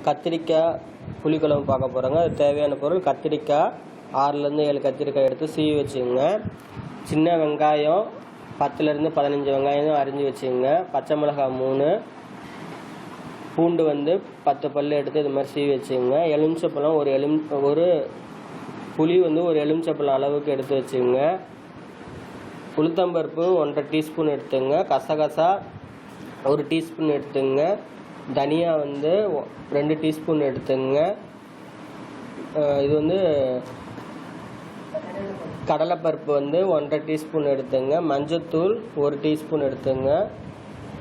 கத்திரிக்காய் புளிக்குழம்பு பார்க்க போகிறோங்க. அது தேவையான பொருள் கத்திரிக்காய் 6லேருந்து 7 கத்திரிக்காய் எடுத்து சீவி வச்சுக்கோங்க. சின்ன வெங்காயம் 10லேருந்து 15 வெங்காயம் அரிஞ்சு வச்சுக்கோங்க. பச்சை மிளகாய் 3, பூண்டு 10 பல் எடுத்து இது மாதிரி சீவி வச்சுக்கோங்க. எலுமிச்சப்பழம் ஒரு புளி ஒரு எலுமிச்சப்பழம் அளவுக்கு எடுத்து வச்சுக்கோங்க. உளுத்தம்பருப்பு 1½ டீஸ்பூன் எடுத்துங்க. கசகசா 1 டீஸ்பூன் எடுத்துங்க. தனியா 2 டீஸ்பூன் எடுத்துங்க. இது கடலைப்பருப்பு 1½ டீஸ்பூன் எடுத்துங்க. மஞ்சத்தூள் 1 டீஸ்பூன் எடுத்துங்க.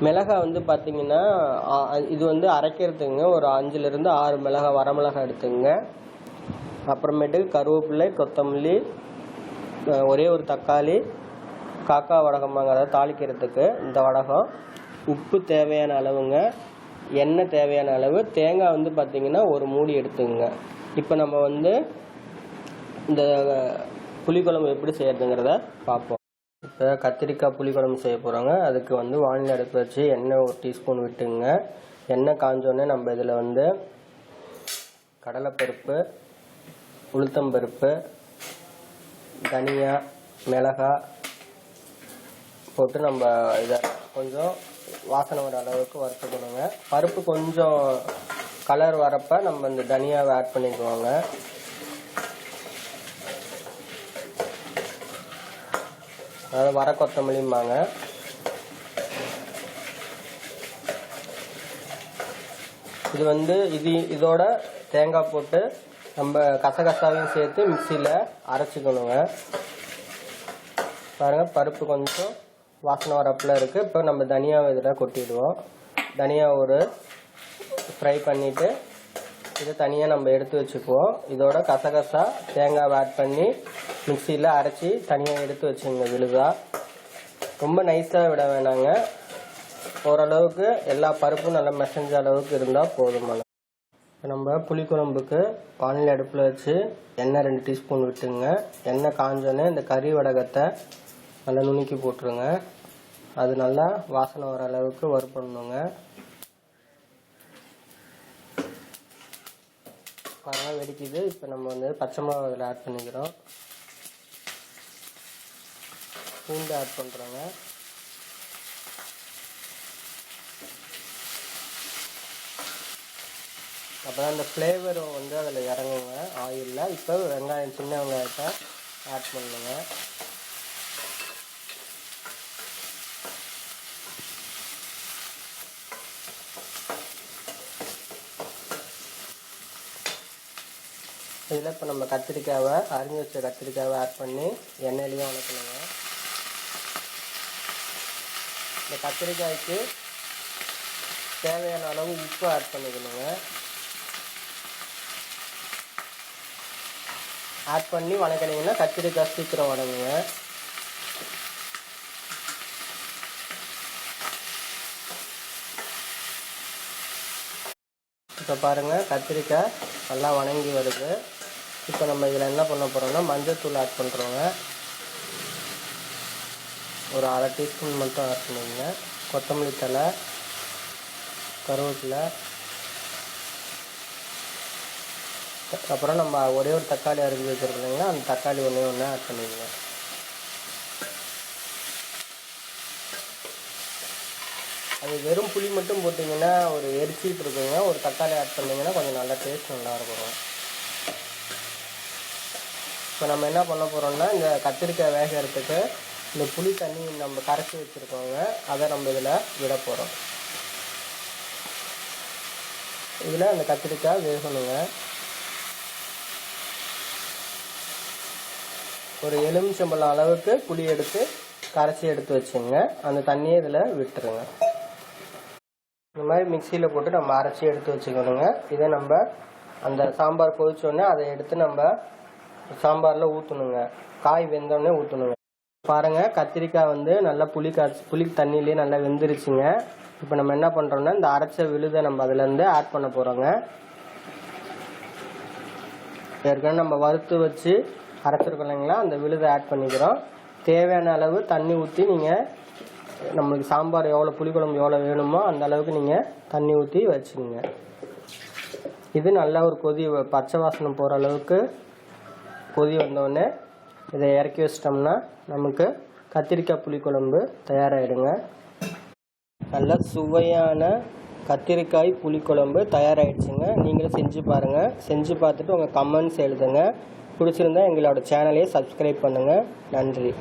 மிளகாய் பார்த்தீங்கன்னா இது அரைக்கிறதுங்க ஒரு 5லேருந்து 6 மிளகாய் வரமிளகாய் எடுத்துங்க. அப்புறமேட்டுக்கு கருவேப்பிலை, கொத்தமல்லி, ஒரே ஒரு தக்காளி, காக்கா வடகம்பாங்க, அதாவது தாளிக்கிறதுக்கு இந்த வடகம், உப்பு தேவையான அளவுங்க, எண்ணெய் தேவையான அளவு, தேங்காய் பார்த்தீங்கன்னா ஒரு மூடி எடுத்துங்க. இப்போ நம்ம இந்த புளிக்குழம்பு எப்படி செய்யறதுங்கிறத பார்ப்போம். இப்போ கத்திரிக்காய் புளிக்குழம்பு செய்ய போகிறோங்க. அதுக்கு வானிலை அடுப்பு வச்சு எண்ணெய் 1 டீஸ்பூன் விட்டுங்க. எண்ணெய் காஞ்சோடனே நம்ம இதில் கடலைப்பருப்பு, உளுத்தம்பருப்பு, தனியா, மிளகாய் போட்டு நம்ம இதை கொஞ்சம் வாசனை வர அளவுக்கு வறுத்துக்கணுங்க. பருப்பு கொஞ்சம் கலர் வரப்ப நம்ம இந்த தனியாவை ஆட் பண்ணிக்குவோங்க. அதாவது வர கொத்தமல்லிம்பாங்க. இது இதோட தேங்காய் போட்டு நம்ம கசகசாவையும் சேர்த்து மிக்சியில் அரைச்சிக்கணுங்க. பாருங்கள், பருப்பு கொஞ்சம் வாசனை வரப்பில் இருக்குது. இப்போ நம்ம தனியாவை இதில் கொட்டிடுவோம். தனியா ஒரு ஃப்ரை பண்ணிவிட்டு இதை தனியாக நம்ம எடுத்து வச்சுக்குவோம். இதோட கசகசா தேங்காவை ஆட் பண்ணி மிக்சியில் அரைச்சி தனியாக எடுத்து வச்சுங்க. விழுதா ரொம்ப நைஸாக விட வேணாங்க. ஓரளவுக்கு எல்லா பருப்பும் நல்லா மெசஞ்ச அளவுக்கு இருந்தால் போதுமான. நம்ம புளிக்குழம்புக்கு வானிலை அடுப்பில் வச்சு எண்ணெய் 2 டீஸ்பூன் விட்டுங்க. எண்ணெய் காஞ்சோன்னே இந்த கறி வடகத்தை நல்லா நுணுக்கி போட்டுருங்க. அது நல்லா வாசனை வர அளவுக்கு வறுப்படணுங்க. பாருங்க வெடிக்குது. இப்போ நம்ம பச்சை மிளகாய் இதில் ஆட் பண்ணிக்கிறோம். பூண்டு ஆட் பண்ணுறோங்க. அப்புறம் அந்த ஃப்ளேவர் அதில் இறங்குங்க ஆயிலில். இப்போ வெங்காயம், சின்ன வெங்காயத்தை ஆட் பண்ணுங்க. இதில் இப்போ நம்ம கத்திரிக்காவை அரிஞ்சு வச்ச கத்திரிக்காவை ஆட் பண்ணி எண்ணெயிலையும் வளர்க்கணுங்க. இந்த கத்திரிக்காய்க்கு தேவையான அளவு உப்பு ஆட் பண்ணிக்கணுங்க. ஆட் பண்ணி வதக்கினீங்கன்னா கத்திரிக்காய் சீக்கிரம் வதங்குங்க. இப்போ பாருங்கள், கத்திரிக்காய் நல்லா வதங்கி வருது. இப்போ நம்ம இதில் என்ன பண்ண போகிறோம்னா மஞ்சத்தூள் ஆட் பண்ணுறோங்க. ஒரு 1/2 டீஸ்பூன் மட்டும் ஆட் பண்ணிக்கோங்க. கொத்தமல்லி தழை, கருவேப்பிலை, அப்புறம் நம்ம ஒரே ஒரு தக்காளி அரிஞ்சு வச்சுருக்கோம் இல்லைங்களா, அந்த தக்காளி ஒன்று ஆட் பண்ணிக்கோங்க. அது வெறும் புளி மட்டும் போட்டிங்கன்னா ஒரு எரிச்சிட்டு இருக்குங்க. ஒரு தக்காளி ஆட் பண்ணிங்கன்னா கொஞ்சம் நல்லா டேஸ்ட் நல்லாயிருக்குங்க. இப்போ நம்ம என்ன பண்ண போகிறோம்னா இந்த கத்திரிக்காய் வேகிறதுக்கு இந்த புளி தண்ணி நம்ம கரைச்சி வச்சுருக்கோங்க, அதை நம்ம இதில் விட போகிறோம். இதில் அந்த கத்திரிக்காய் வேகணுங்க. ஒரு எலுமிச்சம்பழம் அளவுக்கு புளி எடுத்து கரைச்சி எடுத்து வச்சுங்க. அந்த தண்ணியை இதில் விட்டுருங்க. இந்த மாதிரி மிக்சியில் போட்டு நம்ம அரைச்சி எடுத்து வச்சுக்கணுங்க. இதை நம்ம அந்த சாம்பார் கொதிச்சோடனே அதை எடுத்து நம்ம சாம்பாரில் ஊற்றணுங்க. காய் வெந்தோடனே ஊற்றணுங்க. பாருங்கள், கத்திரிக்காய் நல்லா புளி தண்ணியிலே நல்லா வெந்துருச்சுங்க. இப்போ நம்ம என்ன பண்ணுறோம்னா இந்த அரைச்ச விழுதை நம்ம அதுலேருந்து ஆட் பண்ண போகிறோங்க. ஏற்கனவே நம்ம வறுத்து வச்சு அரைச்சிருக்கோம் இல்லைங்களா, அந்த விழுதை ஆட் பண்ணிக்கிறோம். தேவையான அளவு தண்ணி ஊற்றி நீங்கள் நம்மளுக்கு சாம்பார் எவ்வளோ புளிக்குழம்பு எவ்வளோ வேணுமோ அந்த அளவுக்கு நீங்கள் தண்ணி ஊற்றி வச்சுக்கோங்க. இது நல்லா ஒரு கொதி பச்சை வாசனை போகிற அளவுக்கு கொதி வந்தோடனே இதை இறக்கி வச்சிட்டோம்னா நமக்கு கத்திரிக்காய் புளிக்குழம்பு தயாராகிடுங்க. நல்ல சுவையான கத்திரிக்காய் புளிக்குழம்பு தயாராகிடுச்சுங்க. நீங்களும் செஞ்சு பாருங்கள். செஞ்சு பார்த்துட்டு உங்கள் கமெண்ட்ஸ் எழுதுங்க. பிடிச்சிருந்தா எங்களோட சேனலையே சப்ஸ்கிரைப் பண்ணுங்கள். நன்றி.